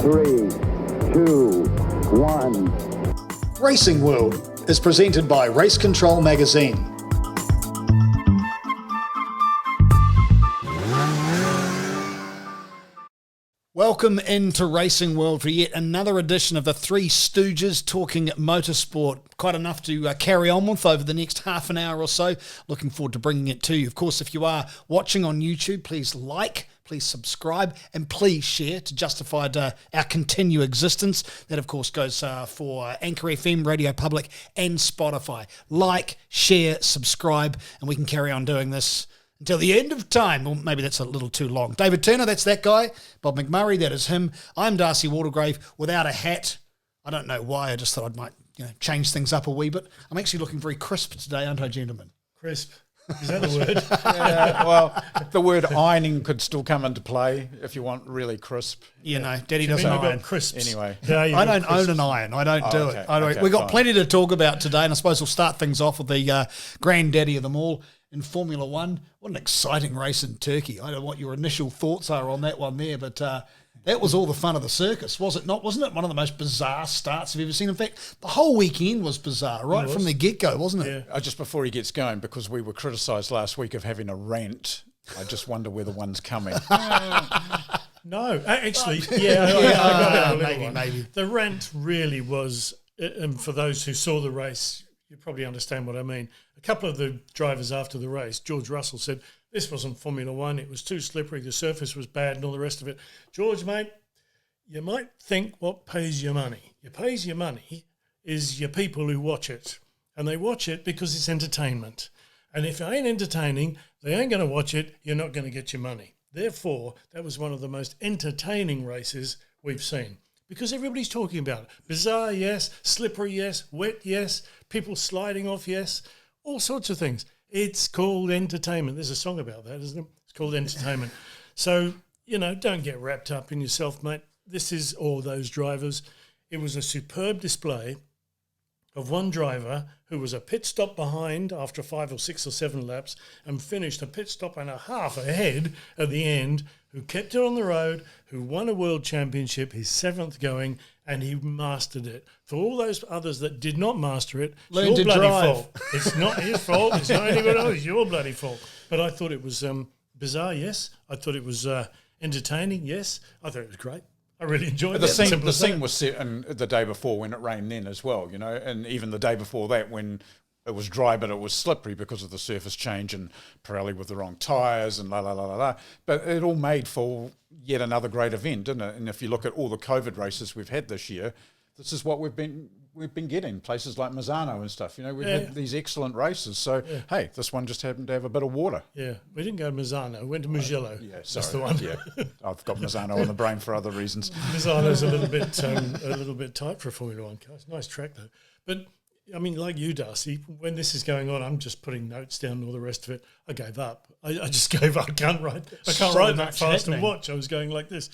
3, 2, 1. Racing World is presented by Race Control Magazine. Welcome into Racing World for yet another edition of the Three Stooges talking motorsport. Quite enough to carry on with over the next half an hour or so. Looking forward to bringing it to you. Of course, if you are watching on YouTube, please like, please subscribe, and please share to justify our continued existence. That, of course, goes for Anchor FM, Radio Public, and Spotify. Like, share, subscribe, and we can carry on doing this until the end of time. Well, maybe that's a little too long. David Turner, that's that guy. Bob McMurray, that is him. I'm Darcy Watergrave without a hat. I don't know why. I just thought I might change things up a wee bit. I'm actually looking very crisp today, aren't I, gentlemen? Crisp. Is that a word? Yeah, well, the word ironing could still come into play if you want really crisp. Daddy doesn't iron. Crisps. Anyway. I don't own an iron. I don't do it. We've got plenty to talk about today, and I suppose we'll start things off with the granddaddy of them all in Formula One. What an exciting race in Turkey. I don't know what your initial thoughts are on that one there, but that was all the fun of the circus, was it not? Wasn't it one of the most bizarre starts you've ever seen? In fact, the whole weekend was bizarre, right from the get-go, wasn't it? Yeah. Just before he gets going, because we were criticised last week of having a rant, I just wonder where the one's coming. No, actually, I got it. Maybe. The rant really was, and for those who saw the race, you probably understand what I mean. A couple of the drivers after the race, George Russell said, this wasn't Formula One, it was too slippery, the surface was bad and all the rest of it. George, mate, you might think what pays your money. What pays your money is your people who watch it. And they watch it because it's entertainment. And if it ain't entertaining, they ain't going to watch it, you're not going to get your money. Therefore, that was one of the most entertaining races we've seen. Because everybody's talking about it. Bizarre, yes. Slippery, yes. Wet, yes. People sliding off, yes. All sorts of things. It's called entertainment. There's a song about that, isn't it? It's called entertainment. So, don't get wrapped up in yourself, mate. This is all those drivers. It was a superb display of one driver who was a pit stop behind after 5 or 6 or 7 laps and finished a pit stop and a half ahead at the end, who kept it on the road, who won a world championship, his 7th going, and he mastered it. For all those others that did not master it, it's your bloody fault. It's not his fault. It's not anyone else. It's your bloody fault. But I thought it was bizarre, yes. I thought it was entertaining, yes. I thought it was great. I really enjoyed it. The scene was set the day before when it rained then as well, and even the day before that when it was dry but it was slippery because of the surface change and Pirelli with the wrong tyres and la. But it all made for yet another great event, didn't it? And if you look at all the COVID races we've had this year, this is what we've been getting, places like Misano and stuff. We've had these excellent races. So, hey, this one just happened to have a bit of water. Yeah, we didn't go to Misano. We went to Mugello. That's the one. Yeah, I've got Misano on the brain for other reasons. Misano's a little bit tight for a Formula One car. It's a nice track, though. But, I mean, like you, Darcy, when this is going on, I'm just putting notes down and all the rest of it. I gave up. I just gave up. I can't ride that fast and watch. I was going like this.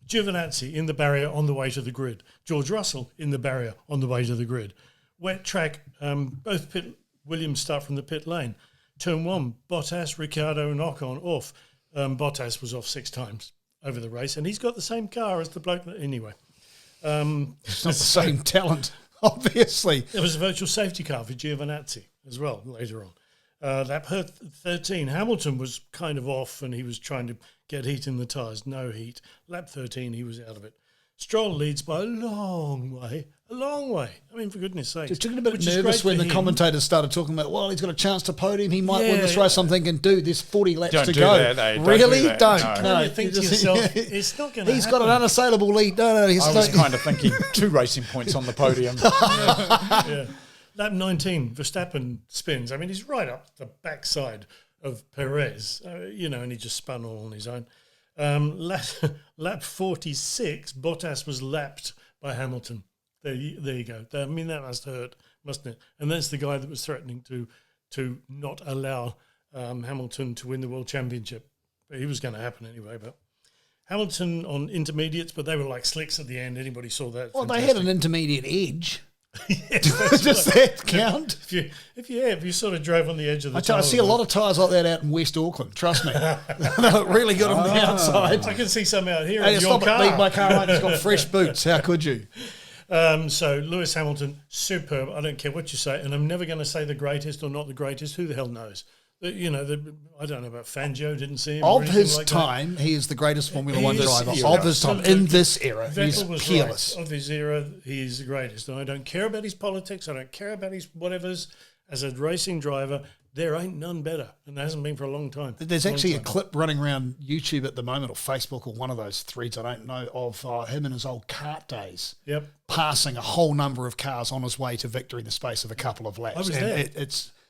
Giovinazzi in the barrier on the way to the grid. George Russell in the barrier on the way to the grid. Wet track, both Williams start from the pit lane. Turn 1, Bottas, Ricciardo and Ocon off. Bottas was off 6 times over the race, and he's got the same car as the bloke. Anyway. It's not the same talent, obviously. There was a virtual safety car for Giovinazzi as well later on. Lap 13, Hamilton was kind of off and he was trying to get heat in the tyres. No heat. Lap 13, he was out of it. Stroll leads by a long way. I mean, for goodness sake. Just getting a bit nervous when the commentators started talking about, well, he's got a chance to podium. He might win this race. I'm thinking, dude, there's 40 laps to go. Really? Don't. No. You think to yourself, it's not going to happen. He's got an unassailable lead. No. I was kind of thinking 2 racing points on the podium. Yeah. Lap 19, Verstappen spins. I mean, he's right up the backside of Perez, and he just spun all on his own. Lap 46, Bottas was lapped by Hamilton. There you go. I mean, that must hurt, mustn't it? And that's the guy that was threatening to not allow Hamilton to win the World Championship. But he was going to happen anyway. But Hamilton on intermediates, but they were like slicks at the end. Anybody saw that? Well, Fantastic. They had an intermediate edge. Does that count? If you sort of drove on the edge of the I see a lot of tyres like that out in West Auckland. Trust me, they look really good on the outside. I can see some out here. Hey, in stop your it! car. Leave my car right. It's got fresh boots. How could you? So Lewis Hamilton, superb. I don't care what you say, and I'm never going to say the greatest or not the greatest. Who the hell knows? I don't know about Fangio. Didn't see him. Of his time, he is the greatest Formula One driver of his time. In this era, he's peerless. Right. Of his era, he's the greatest. And I don't care about his politics. I don't care about his whatevers. As a racing driver, there ain't none better, and there hasn't been for a long time. There's actually a clip running around YouTube at the moment, or Facebook, or one of those threads, I don't know, of him in his old kart days. Yep. Passing a whole number of cars on his way to victory in the space of a couple of laps. I was there.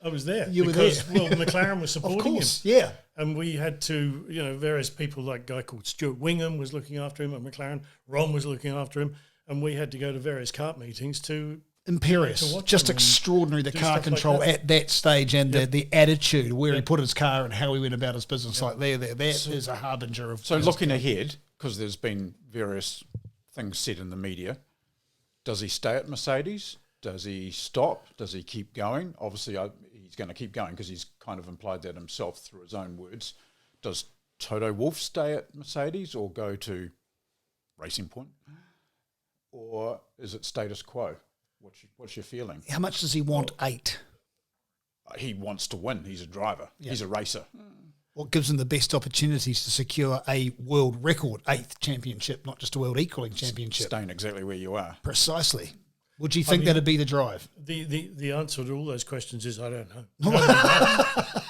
I was there. You were there. Well, McLaren was supporting him. Yeah. And we had to, various people, like a guy called Stuart Wingham was looking after him at McLaren. Ron was looking after him. And we had to go to various kart meetings to... Imperious. Just extraordinary, the car control at that stage and the attitude, where he put his car and how he went about his business. Like that is a harbinger of... So looking ahead, because there's been various things said in the media, does he stay at Mercedes? Does he stop? Does he keep going? Obviously, he's going to keep going because he's kind of implied that himself through his own words. Does Toto Wolff stay at Mercedes or go to Racing Point? Or is it status quo? What's your feeling? How much does he want? 8. He wants to win. He's a driver. Yeah. He's a racer. What gives him the best opportunities to secure a world record 8th championship, not just a world equaling championship? Staying exactly where you are. Precisely. Would you think that'd be the drive? The answer to all those questions is I don't know.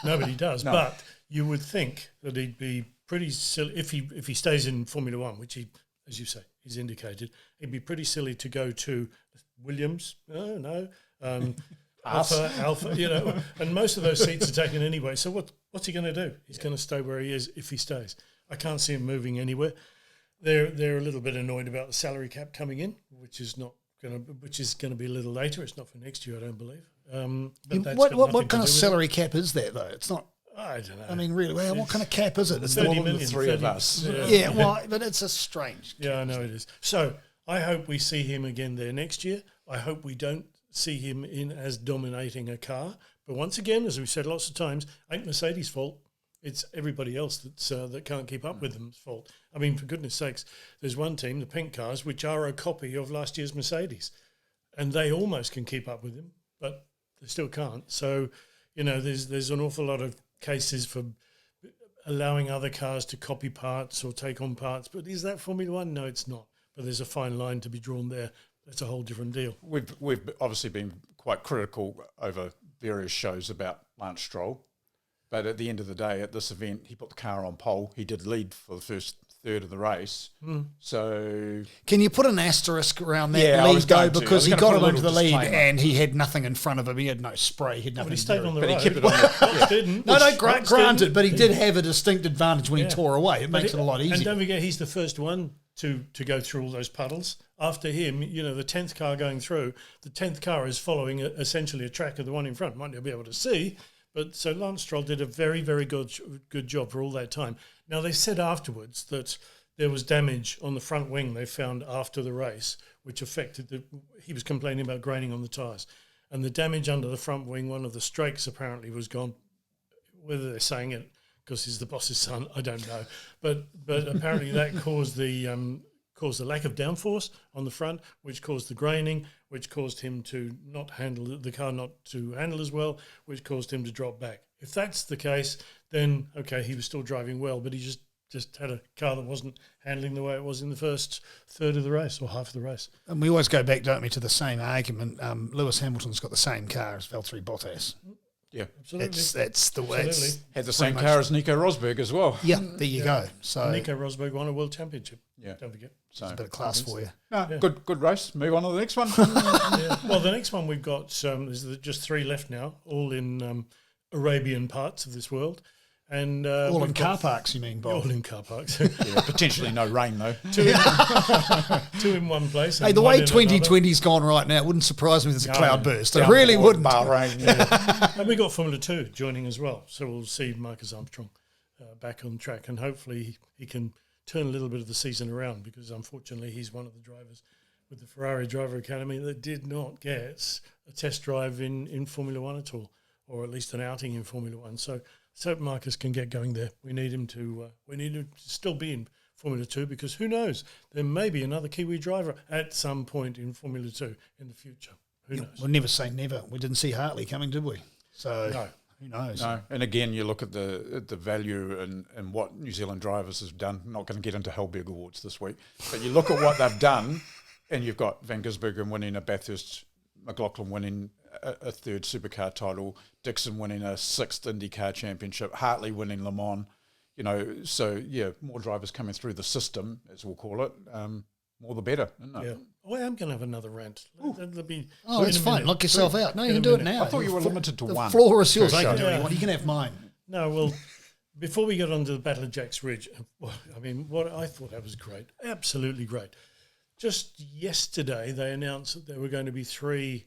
Nobody does. No. But you would think that he'd be pretty silly if he stays in Formula One, which he, as you say, he's indicated. It'd be pretty silly to go to Williams. No. Alpha, and most of those seats are taken anyway. So what's he going to do? He's going to stay where he is if he stays. I can't see him moving anywhere. They're a little bit annoyed about the salary cap coming in, which is going to be a little later. It's not for next year, I don't believe. But what kind of salary cap is that, though? It's not. I don't know. I mean, really, what kind of cap is it? It's 30 million. The three of us. But it's a strange. Yeah, I know it is. So I hope we see him again there next year. I hope we don't see him in as dominating a car. But once again, as we've said lots of times, ain't Mercedes' fault. It's everybody else that can't keep up with them's fault. I mean, for goodness sakes, there's one team, the pink cars, which are a copy of last year's Mercedes. And they almost can keep up with him, but they still can't. So, there's an awful lot of cases for allowing other cars to copy parts or take on parts. But is that Formula One? No, it's not. But there's a fine line to be drawn there. That's a whole different deal. We've obviously been quite critical over various shows about Lance Stroll. But at the end of the day, at this event, he put the car on pole. He did lead for the first third of the race. So can you put an asterisk around that lead, though? Because he got him into the lead and he had nothing in front of him. He had no spray. He had nothing. But he stayed on the road. But he kept it on didn't. Granted, but he did have a distinct advantage when he tore away. It makes it a lot easier. And don't forget, he's the first one to go through all those puddles. After him, the 10th car going through, the 10th car is following essentially a track of the one in front. Might not be able to see. But so Lance Stroll did a very, very good job for all that time. Now, they said afterwards that there was damage on the front wing they found after the race, which affected he was complaining about graining on the tyres. And the damage under the front wing, one of the strakes apparently was gone. Whether they're saying it because he's the boss's son, I don't know. But apparently that caused the lack of downforce on the front, which caused the graining, which caused him to not handle the car, not to handle as well, which caused him to drop back. If that's the case, then okay, he was still driving well, but he just had a car that wasn't handling the way it was in the first third of the race or half of the race. And we always go back, don't we, to the same argument. Lewis Hamilton's got the same car as Valtteri Bottas. Yeah, absolutely. That's the way. Had the same car as Nico Rosberg as well. Yeah, there you go. So Nico Rosberg won a world championship. Yeah, don't forget. So a bit of class for you. Good race. Move on to the next one. Well, the next one we've got there's just 3 left now, all in Arabian parts of this world, and all in car parks. You mean, Bob? All in car parks. Potentially no rain though. 2 in one place. Hey, the way 2020's gone right now, it wouldn't surprise me if there's a cloud burst. It really wouldn't. Bahrain, and we got Formula 2 joining as well, so we'll see Marcus Armstrong back on track, and hopefully he can turn a little bit of the season around, because unfortunately he's one of the drivers with the Ferrari Driver Academy that did not get a test drive in Formula One at all, or at least an outing in Formula One. So hope Marcus can get going there. We need him to still be in Formula 2, because who knows, there may be another Kiwi driver at some point in Formula 2 in the future. Who knows? We'll never say never. We didn't see Hartley coming, did we? So No. who knows? No, and again, you look at the value and what New Zealand drivers have done. I'm not going to get into Hellberg Awards this week, but you look at what they've done, and you've got Van Gisbergen winning a Bathurst, McLaughlin winning a third supercar title, Dixon winning a sixth IndyCar championship, Hartley winning Le Mans. You know, so yeah, more drivers coming through the system, as we'll call it, more the better, isn't it? Yeah. Oh, I am going to have another rant. That'll be It's fine. minute. Knock yourself out. No, you In can a do it minute. now. I thought you were limited to the one. The floor is yours. per I can show. do what you want. You can have mine. No, well, before we get on to the Battle of Jack's Ridge, I mean, what I thought that was great, absolutely great. Just yesterday, they announced that there were going to be 3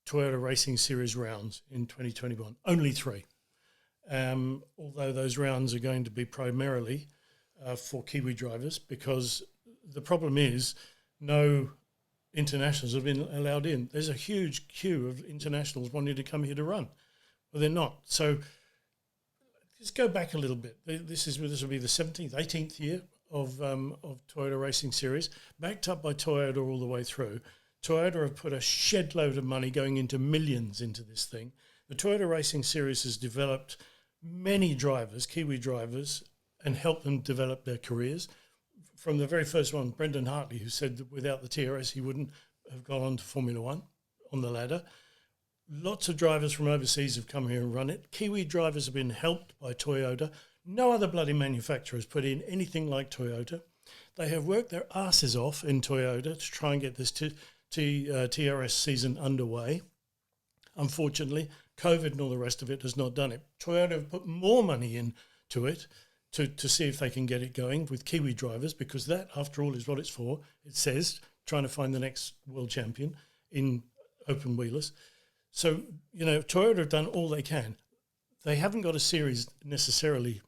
Toyota Racing Series rounds in 2021. Only 3. Although those rounds are going to be primarily for Kiwi drivers, because the problem is no internationals have been allowed in. There's a huge queue of internationals wanting to come here to run. Well, they're not. So let's go back a little bit. This will be the 17th, 18th year of Toyota Racing Series, backed up by Toyota all the way through. Toyota have put a shed load of money, going into millions, into this thing. The Toyota Racing Series has developed many drivers, Kiwi drivers, and helped them develop their careers. From the very first one, Brendan Hartley, who said that without the TRS he wouldn't have gone on to Formula One on the ladder. Lots of drivers from overseas have come here and run it. Kiwi drivers have been helped by Toyota. No other bloody manufacturer has put in anything like Toyota. They have worked their asses off in Toyota to try and get this TRS season underway. Unfortunately, COVID and all the rest of it has not done it. Toyota have put more money into it to see if they can get it going with Kiwi drivers, because that, after all, is what it's for. It says trying to find the next world champion in open wheelers. So, you know, Toyota have done all they can. They haven't got a series necessarily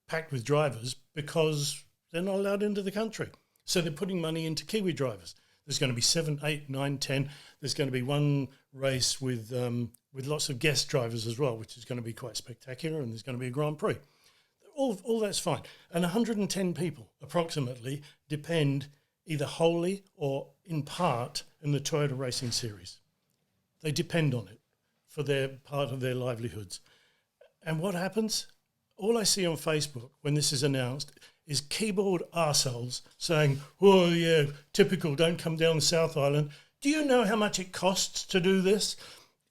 packed with drivers because they're not allowed into the country. So they're putting money into Kiwi drivers. There's going to be 7, 8, 9, 10. There's going to be one race with lots of guest drivers as well, which is going to be quite spectacular, and there's going to be a Grand Prix. All that's fine. And 110 people approximately depend either wholly or in part in the Toyota Racing Series. They depend on it for their part of their livelihoods. And what happens? All I see on Facebook when this is announced is keyboard arseholes saying, oh yeah, typical, don't come down the South Island. Do you know how much it costs to do this?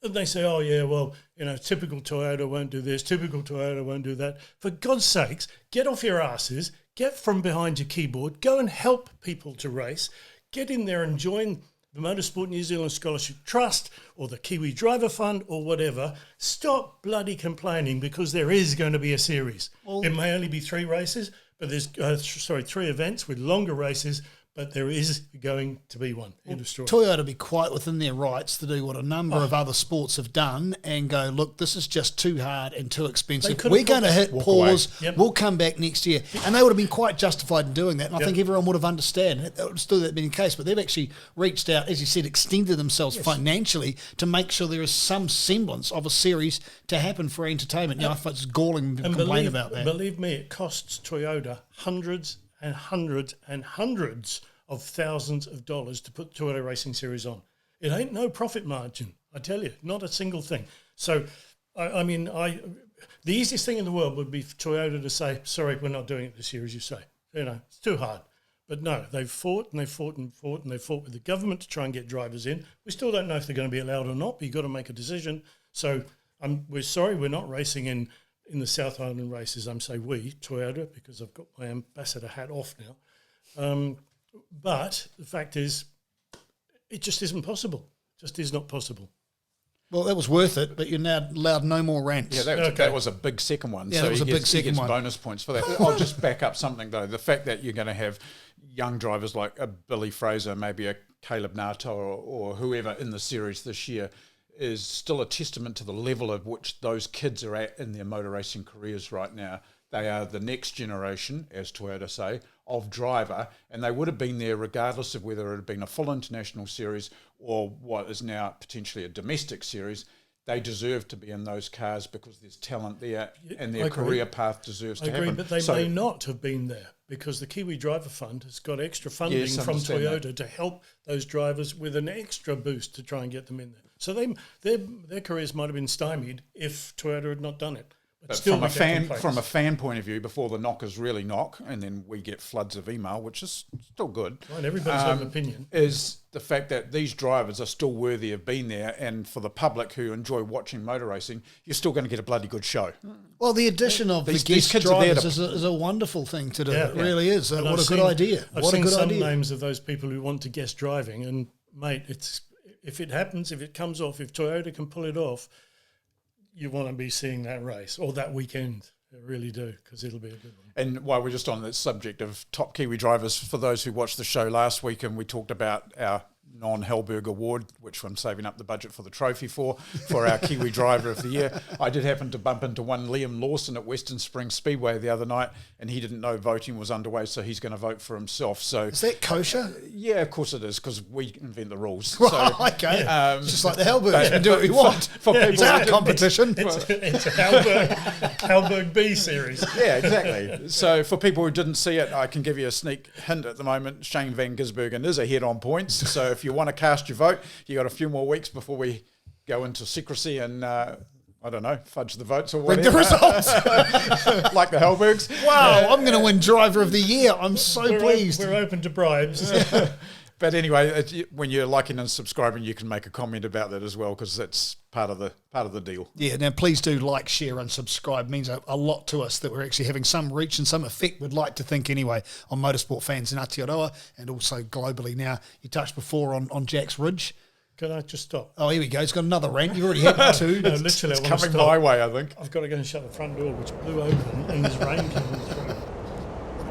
And they say, oh yeah, well, you know, typical Toyota won't do this, typical Toyota won't do that. For God's sakes, get off your asses, get from behind your keyboard, go and help people to race, get in there and join the Motorsport New Zealand Scholarship Trust or the Kiwi Driver Fund or whatever. Stop bloody complaining, because there is going to be a series. It may only be 3 races, but there's 3 events with longer races, but there is going to be one. End of story. Toyota be quite within their rights to do what a number of other sports have done and go, look, this is just too hard and too expensive. could We're have going to hit pause. Yep. We'll come back next year. And they would have been quite justified in doing that. And I think everyone would have understood. That would still have been the case. But they've actually reached out, as you said, extended themselves financially to make sure there is some semblance of a series to happen for entertainment. You know, I find it's galling to complain about that. Believe me, it costs Toyota hundreds and hundreds and hundreds of thousands of dollars to put Toyota Racing Series on. It ain't no profit margin, I tell you, not a single thing. So, I mean, the easiest thing in the world would be for Toyota to say, sorry, we're not doing it this year, as you say. You know, it's too hard. But no, they've fought and they've fought and fought and they've fought with the government to try and get drivers in. We still don't know if they're going to be allowed or not, but you've got to make a decision. So we're sorry we're not racing in the South Island races. I'm saying we, Toyota, because I've got my ambassador hat off now. But the fact is, it just isn't possible. Just is not possible. Well, that was worth it, but you're now allowed no more rants. Yeah, that was a big second one. Yeah, so that was a big second he gets one. bonus points for that. I'll just back up something, though. The fact that you're going to have young drivers like a Billy Fraser, maybe a Caleb Nato or whoever in the series this year is still a testament to the level of which those kids are at in their motor racing careers right now. They are the next generation, as Toyota say, of driver, and they would have been there regardless of whether it had been a full international series or what is now potentially a domestic series. They deserve to be in those cars because there's talent there, and their career path deserves to happen. But they may not have been there because the Kiwi Driver Fund has got extra funding from Toyota to help those drivers with an extra boost to try and get them in there. So their careers might have been stymied if Toyota had not done it. But from a fan point of view, before the knockers really knock, and then we get floods of email, which is still good. Right, everybody's own opinion. Is the fact that these drivers are still worthy of being there, and for the public who enjoy watching motor racing, you're still going to get a bloody good show. Well, the addition of the guest drivers is a wonderful thing to do. It really is. What a good idea. I've seen some names of those people who want to guest driving, and mate, if it happens, if it comes off, if Toyota can pull it off, you want to be seeing that race or that weekend. I really do, because it'll be a good one. And while we're just on the subject of top Kiwi drivers, for those who watched the show last week, and we talked about our non-Hellberg award, which I'm saving up the budget for the trophy for our Kiwi Driver of the Year. I did happen to bump into one Liam Lawson at Western Springs Speedway the other night, and he didn't know voting was underway, so he's going to vote for himself. So is that kosher? Yeah, of course it is, because we invent the rules. So, okay. Just like the Hellberg. You can do what you want. For people, it's our competition. It's a Hellberg B series. Yeah, exactly. So for people who didn't see it, I can give you a sneak hint at the moment. Shane Van Gisbergen is ahead on points. So if you want to cast your vote, you got a few more weeks before we go into secrecy and I don't know, fudge the votes or whatever. The results. Like the Hellbergs. Wow, I'm going to win Driver of the Year. I'm so pleased. We're open to bribes. But anyway, when you're liking and subscribing, you can make a comment about that as well, because that's part of the deal. Yeah, now please do like, share and subscribe. It means a lot to us that we're actually having some reach and some effect, we'd like to think anyway, on motorsport fans in Aotearoa and also globally. Now, you touched before on Jack's Ridge. Can I just stop? Oh, here we go. He's got another rant. You've already had two. No, literally, it's coming my way, I think. I've got to go and shut the front door, which blew open, and there's rain coming through.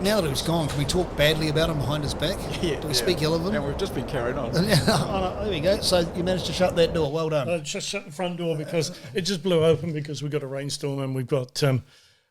Now that he's gone, can we talk badly about him behind his back? Yeah. Do we speak ill of him? And we've just been carrying on. Oh, there we go. So you managed to shut that door. Well done. Just shut the front door because it just blew open because we've got a rainstorm and we've got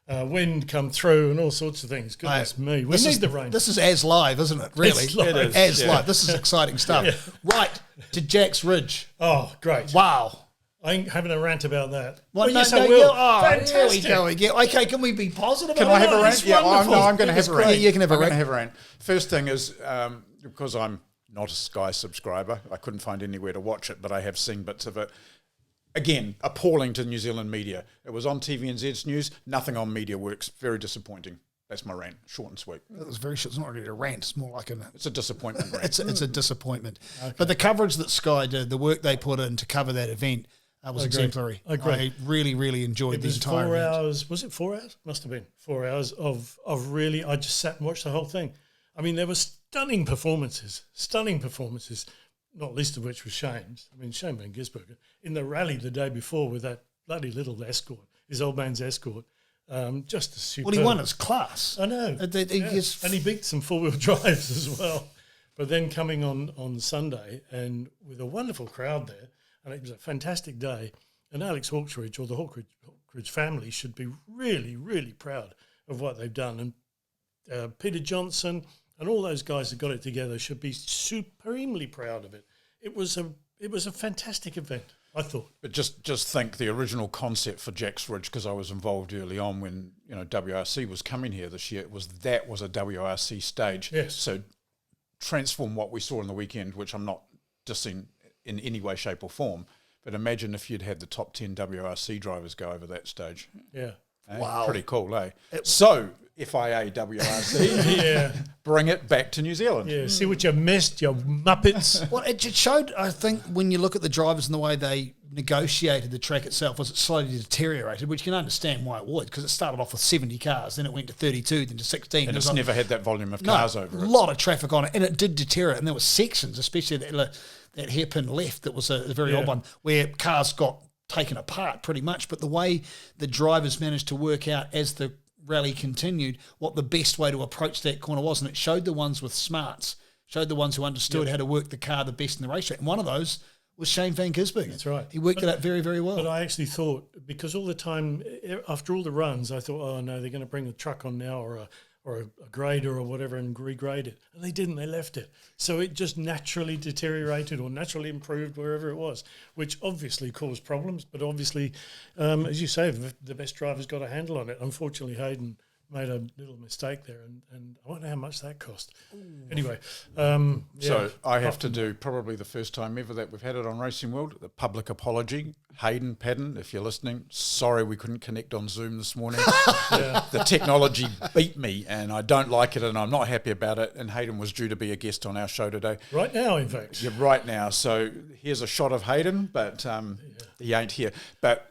wind come through and all sorts of things. Goodness me. We need the rain. This is as live, isn't it? Really? It's live. It is. Live. This is exciting stuff. Yeah. Right, to Jack's Ridge. Oh, great. Wow. I ain't having a rant about that. Well, yes, I will. Fantastic. Here we go again. Okay, can we be positive? Can I have a rant? Yeah, I'm going to have a rant. Yeah, you can have a rant. I'm going to have a rant. First thing is, because I'm not a Sky subscriber, I couldn't find anywhere to watch it, but I have seen bits of it. Again, appalling to New Zealand media. It was on TVNZ's news, nothing on Media Works. Very disappointing. That's my rant, short and sweet. It was very short. It's not really a rant. It's more like it's a disappointment rant. It's a disappointment. Okay. But the coverage that Sky did, the work they put in to cover that event, was exemplary. I really, really enjoyed the entire event. 4 hours. Was it 4 hours? Must have been 4 hours of really. I just sat and watched the whole thing. I mean, there were stunning performances. Not least of which was Shane's. I mean, Shane Van Gisbergen in the rally the day before with that bloody little escort, his old man's escort. Just a superb. Well, he won his class. I know. And he beat some four-wheel drives as well. But then coming on Sunday and with a wonderful crowd there, and it was a fantastic day. And Alex Hawkridge, or the Hawkridge family, should be really, really proud of what they've done. And Peter Johnson and all those guys that got it together should be supremely proud of it. It was a fantastic event, I thought. But just think the original concept for Jack's Ridge, because I was involved early on when WRC was coming here this year, was a WRC stage. Yes. So transform what we saw on the weekend, which I'm not dissing in any way, shape or form, but imagine if you'd had the top 10 WRC drivers go over that stage. Yeah. Wow. Pretty cool, eh? So, FIA WRC, bring it back to New Zealand. Yeah, see what you missed, you muppets. Well, it showed, I think, when you look at the drivers and the way they negotiated the track itself, was it slowly deteriorated, which you can understand why it would, because it started off with 70 cars, then it went to 32, then to 16. And it's never had that volume of cars over it. A lot of traffic on it, and it did deteriorate, and there were sections, especially that hairpin left, that was a very odd one, where cars got taken apart pretty much. But the way the drivers managed to work out as the rally continued what the best way to approach that corner was, and it showed the ones with smarts, showed the ones who understood how to work the car the best in the racetrack. And one of those was Shane Van Gisbergen. That's right. He worked it out very, very well. But I actually thought, because all the time, after all the runs, I thought, oh no, they're going to bring a truck on now or a grader or whatever and regrade it. And they didn't, they left it. So it just naturally deteriorated or naturally improved wherever it was, which obviously caused problems. But obviously, as you say, the best driver's got a handle on it. Unfortunately, Hayden made a little mistake there, and I wonder how much that cost. Anyway, So I have to do probably the first time ever that we've had it on Racing World, the public apology. Hayden Paddon, if you're listening, sorry we couldn't connect on Zoom this morning. The technology beat me, and I don't like it, and I'm not happy about it. And Hayden was due to be a guest on our show today. Right now, in fact. Yeah, right now. So here's a shot of Hayden, but he ain't here. But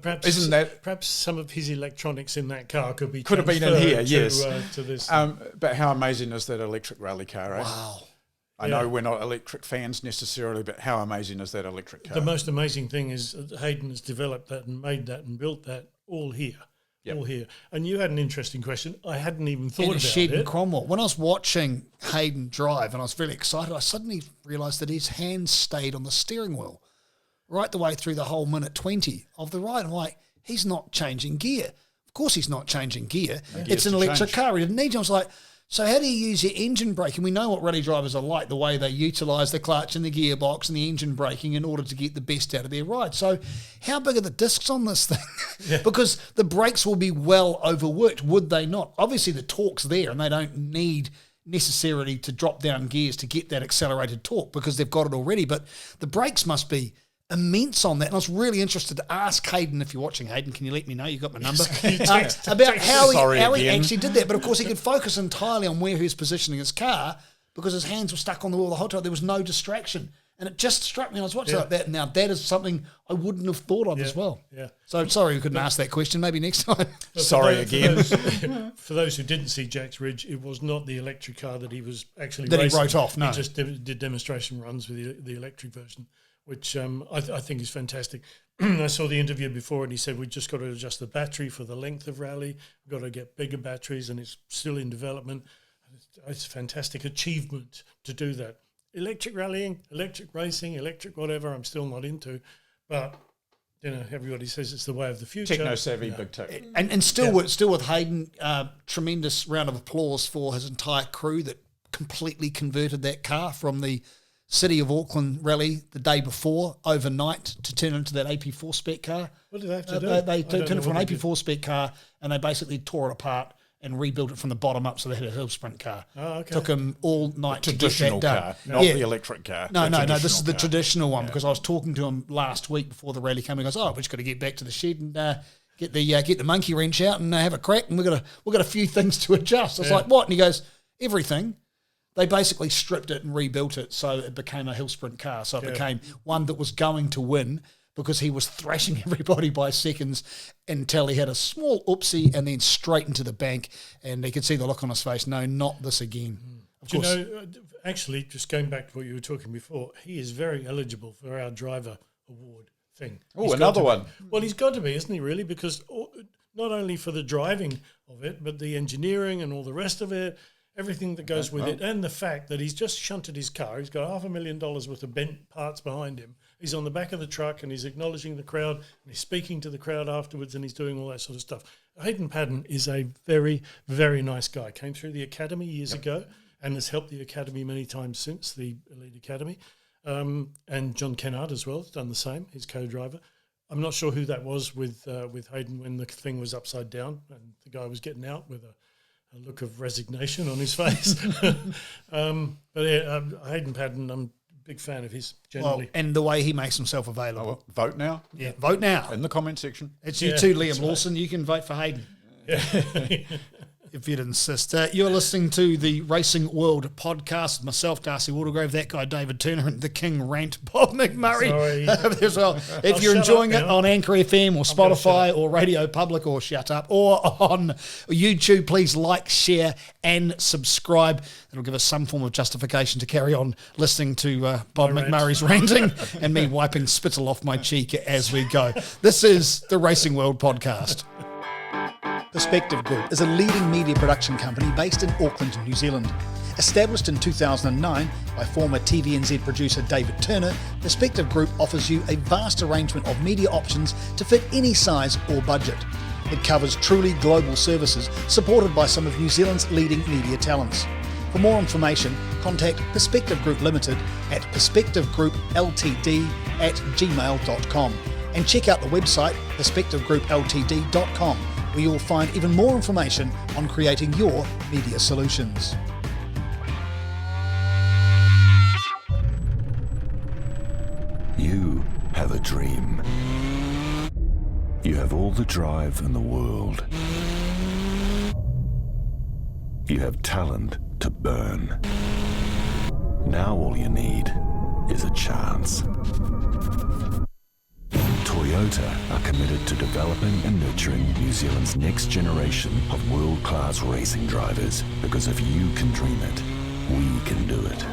perhaps isn't that perhaps some of his electronics in that car could have been in here? to, Yes. To this. But how amazing is that electric rally car? Eh? Wow. I know we're not electric fans necessarily, but how amazing is that electric car? The most amazing thing is Hayden has developed that and made that and built that all here. Yep. All here. And you had an interesting question. I hadn't even thought In a about shed in it. Cromwell. When I was watching Hayden drive and I was very excited, I suddenly realised that his hands stayed on the steering wheel right the way through the whole minute 20 of the ride. I'm like, he's not changing gear. Of course he's not changing gear. It's an electric car. He didn't need to. I was like, so how do you use your engine brake? And we know what rally drivers are like, the way they utilise the clutch and the gearbox and the engine braking in order to get the best out of their ride. So how big are the discs on this thing? Because the brakes will be well overworked, would they not? Obviously the torque's there and they don't need necessarily to drop down gears to get that accelerated torque because they've got it already. But the brakes must be immense on that. And I was really interested to ask Hayden, if you're watching, Hayden, can you let me know? You've got my number. About how he actually did that. But of course he could focus entirely on where he was positioning his car because his hands were stuck on the wheel the whole time. There was no distraction. And it just struck me. I was watching like that. Now that is something I wouldn't have thought of as well. Yeah. So sorry we couldn't ask that question. Maybe next time. Sorry again. For those who didn't see Jack's Ridge, it was not the electric car that he was actually That racing. he wrote off, no. He just did demonstration runs with the electric version, which I think is fantastic. I saw the interview before and he said, we've just got to adjust the battery for the length of rally. We've got to get bigger batteries and it's still in development. It's a fantastic achievement to do that. Electric rallying, electric racing, electric whatever, I'm still not into. But, everybody says it's the way of the future. Techno-savvy, big tech. And still with Hayden, tremendous round of applause for his entire crew that completely converted that car from the City of Auckland rally the day before, overnight, to turn into that AP4 spec car. What did they have to do? They turned it from an AP4 spec car and they basically tore it apart and rebuilt it from the bottom up so they had a hill sprint car. Oh, okay. Took them all night to get Traditional that done. car, not the electric car. No, this is the car. traditional one because I was talking to him last week before the rally came. He goes, "Oh, we just got to get back to the shed and get the monkey wrench out and have a crack, and we've got a few things to adjust." I was like, "What?" And he goes, "Everything." They basically stripped it and rebuilt it so it became a hill sprint car. So it became one that was going to win because he was thrashing everybody by seconds until he had a small oopsie and then straight into the bank, and he could see the look on his face. No, not this again. Of course. Actually, just going back to what you were talking before, he is very eligible for our driver award thing. Oh, another one. Well, he's got to be, isn't he, really? Because not only for the driving of it, but the engineering and all the rest of it, everything that goes with it, and the fact that he's just shunted his car. He's got $500,000 worth of bent parts behind him. He's on the back of the truck and he's acknowledging the crowd and he's speaking to the crowd afterwards and he's doing all that sort of stuff. Hayden Paddon is a very, very nice guy. Came through the academy years ago and has helped the academy many times since, the Elite Academy. And John Kennard as well has done the same, his co-driver. I'm not sure who that was with Hayden when the thing was upside down and the guy was getting out with a look of resignation on his face. Hayden Paddon, I'm a big fan of his generally. Well, and the way he makes himself available. Vote now. Yeah, vote now. In the comment section. It's you too, Liam Lawson. You can vote for Hayden. If you'd insist. You're listening to the Racing World podcast. Myself, Darcy Watergrove, that guy, David Turner, and the King Rant, Bob McMurray. Sorry. As well. If you're enjoying it on Anchor FM or Spotify or Radio Public or Shut Up or on YouTube, please like, share and subscribe. It'll give us some form of justification to carry on listening to Bob McMurray's ranting and me wiping spittle off my cheek as we go. This is the Racing World podcast. Perspective Group is a leading media production company based in Auckland, New Zealand. Established in 2009 by former TVNZ producer David Turner, Perspective Group offers you a vast arrangement of media options to fit any size or budget. It covers truly global services supported by some of New Zealand's leading media talents. For more information, contact Perspective Group Limited at perspectivegroupltd@gmail.com and check out the website perspectivegroupltd.com, where you'll find even more information on creating your media solutions. You have a dream. You have all the drive in the world. You have talent to burn. Now all you need is a chance. Toyota are committed to developing and nurturing New Zealand's next generation of world-class racing drivers, because if you can dream it, we can do it.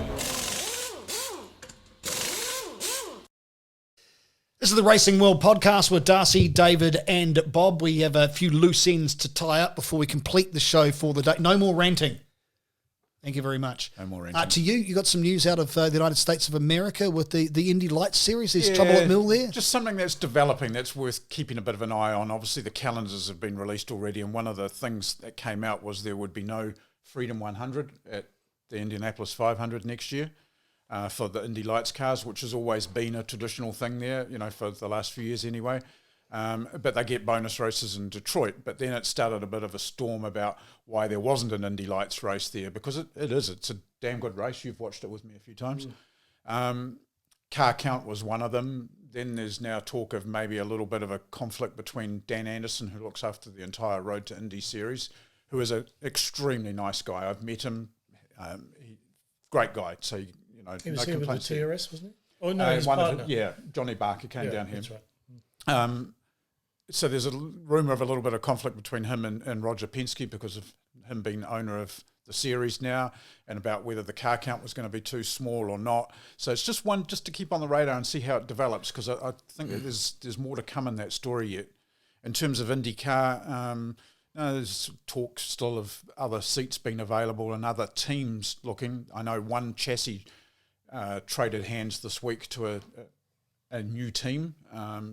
This is the Racing World podcast with Darcy, David and Bob. We have a few loose ends to tie up before we complete the show for the day. No more ranting. Thank you very much. No more ranting. To you got some news out of the United States of America with the Indy Lights series. There's trouble at Mill there. Just something that's developing that's worth keeping a bit of an eye on. Obviously, the calendars have been released already, and one of the things that came out was there would be no Freedom 100 at the Indianapolis 500 next year. For the Indy Lights cars, which has always been a traditional thing there, for the last few years anyway. But they get bonus races in Detroit. But then it started a bit of a storm about why there wasn't an Indy Lights race there, because it's a damn good race. You've watched it with me a few times. Car count was one of them. Then there's now talk of maybe a little bit of a conflict between Dan Anderson, who looks after the entire Road to Indy series, who is an extremely nice guy. I've met him. Great guy. So he was no here with the complaints there. TRS, wasn't he? Oh, no, his partner. Johnny Barker came down here. That's right. So there's a rumour of a little bit of conflict between him and Roger Penske because of him being owner of the series now, and about whether the car count was going to be too small or not. So it's just one just to keep on the radar and see how it develops, because I think that there's more to come in that story yet. In terms of IndyCar, there's talk still of other seats being available and other teams looking. I know one chassis traded hands this week to a new team.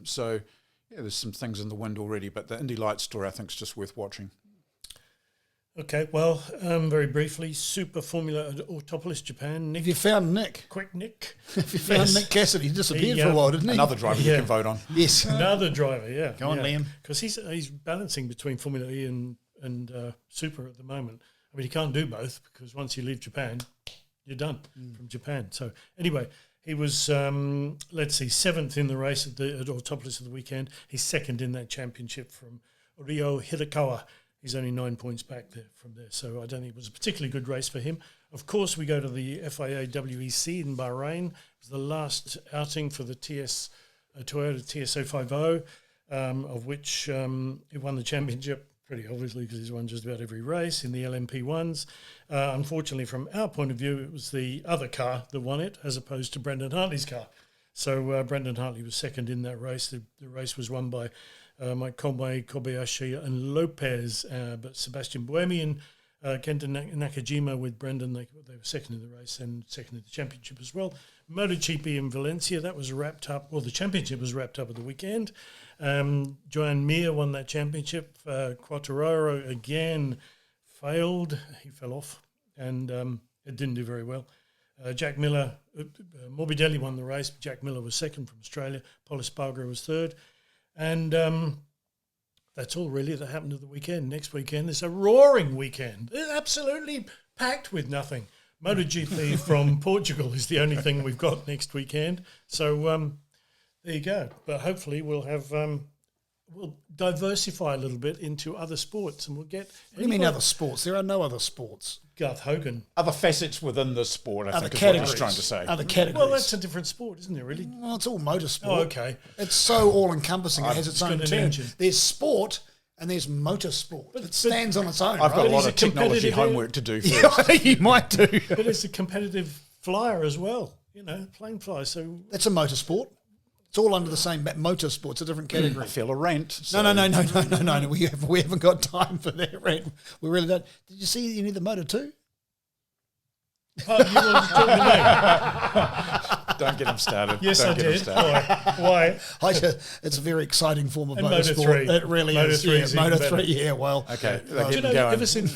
So there's some things in the wind already, but the Indy Lights story I think is just worth watching. Okay, well, very briefly, Super Formula at Autopolis, Japan. Have you found Nick? Quick Nick. Have you found Nick Cassidy? He disappeared for a while, didn't he? Another driver you can vote on. Yes. Another driver, yeah. Go on, Liam. Because he's balancing between Formula E and Super at the moment. I mean, he can't do both, because once you leave Japan, you're done from Japan. So anyway, he was, 7th in the race at Autopolis of the weekend. He's second in that championship from Ryo Hirakawa. He's only 9 points back there from there. So I don't think it was a particularly good race for him. Of course, we go to the FIA WEC in Bahrain. It was the last outing for the Toyota TS050, of which he won the championship pretty obviously, because he's won just about every race in the LMP1s. Unfortunately, from our point of view, it was the other car that won it, as opposed to Brendan Hartley's car. So Brendan Hartley was second in that race. The race was won by Mike Conway, Kobayashi and Lopez, but Sebastian Buemi and Kenta Nakajima with Brendan, they were second in the race and second in the championship as well. MotoGP in Valencia, that was wrapped up, the championship was wrapped up at the weekend. Joan Mir won that championship. Quartararo again failed. He fell off and it didn't do very well. Jack Miller, Morbidelli won the race. Jack Miller was second from Australia. Paul Espargaro was third. And that's all really that happened at the weekend. Next weekend is a roaring weekend. It's absolutely packed with nothing. MotoGP from Portugal is the only thing we've got next weekend. So there you go. But hopefully we'll have we'll diversify a little bit into other sports, and we'll get. What do you mean other sports? There are no other sports. Garth Hogan. Other facets within the sport, I Other think is what categories. he's trying to say. Other categories. Well, that's a different sport, isn't it, really? Well, it's all motorsport. Oh, okay. It's so all-encompassing. It has its own got an term. engine. There's sport and there's motorsport. It stands on its own, I've got right? a lot is of it technology competitive? homework to do Yeah, first. I think you might do. But it's a competitive flyer as well, plane fly. So That's a motorsport. It's all under the same motorsport. It's a different category. I feel a rant. No. We haven't got time for that, right? We really don't. Did you see any of the Moto 2? Oh, you were talking to me. Don't get him started. Yes, Don't I get him did. started. Why? It's a very exciting form of And Moto motorsport. 3. It really Moto is. 3 is even Moto better. 3, yeah, well. Okay, Do they you get know, him going.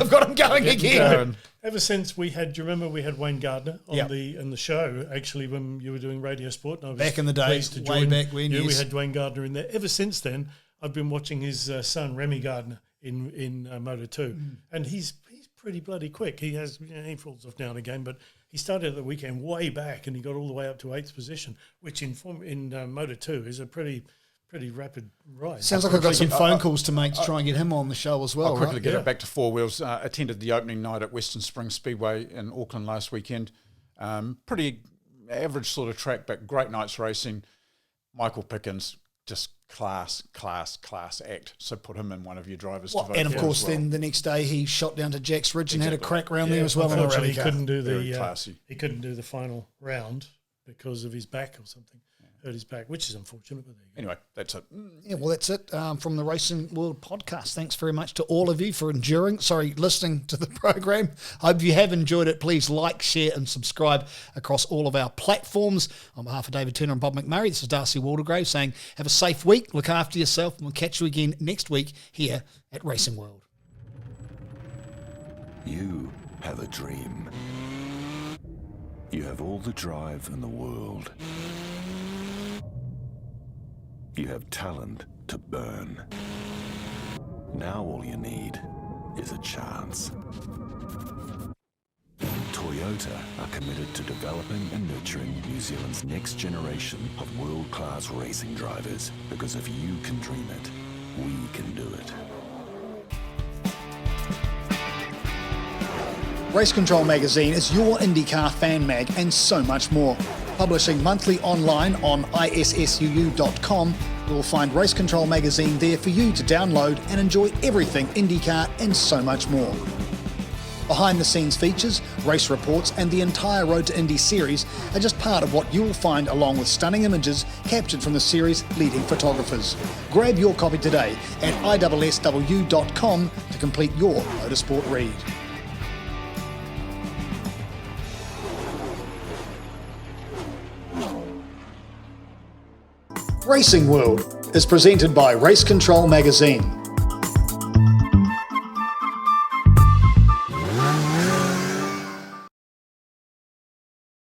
I've got him going again. Ever since we had, do you remember we had Wayne Gardner on Yep. the show, actually, when you were doing Radio Sport? And I was Back in the day, pleased to way join back when, you. We yes. had Wayne Gardner in there. Ever since then, I've been watching his son, Remy Gardner, in Moto 2. And he's pretty bloody quick. He has, he falls off now and again, but he started at the weekend way back and he got all the way up to 8th position, which in Moto 2 is a pretty rapid rise. Sounds like I've got some phone calls to make to try and get him on the show as well, I'll quickly right? get it back to four wheels. Attended the opening night at Western Springs Speedway in Auckland last weekend. Pretty average sort of track, but great night's racing. Michael Pickens, just class act. So put him in one of your drivers to vote And of for course, as well. then the next day he shot down to Jack's Ridge and had a Exactly. crack round there as well. in a Unfortunately, rally he car. couldn't do Very the classy. he couldn't do the final round because of his back or something. Hurt his back, which is unfortunate. But there you go. Anyway, that's it. Yeah, well, that's it from the Racing World podcast. Thanks very much to all of you for listening to the program. Hope you have enjoyed it. Please like, share, and subscribe across all of our platforms. On behalf of David Turner and Bob McMurray, this is Darcy Waldegrave saying have a safe week, look after yourself, and we'll catch you again next week here at Racing World. You have a dream. You have all the drive in the world. You have talent to burn. Now all you need is a chance. Toyota are committed to developing and nurturing New Zealand's next generation of world-class racing drivers, because if you can dream it, we can do it. Race Control Magazine is your IndyCar fan mag and so much more. Publishing monthly online on issuu.com, you will find Race Control Magazine there for you to download and enjoy everything IndyCar and so much more. Behind the scenes features, race reports and the entire Road to Indy series are just part of what you will find, along with stunning images captured from the series' leading photographers. Grab your copy today at issw.com to complete your motorsport read. Racing World is presented by Race Control Magazine.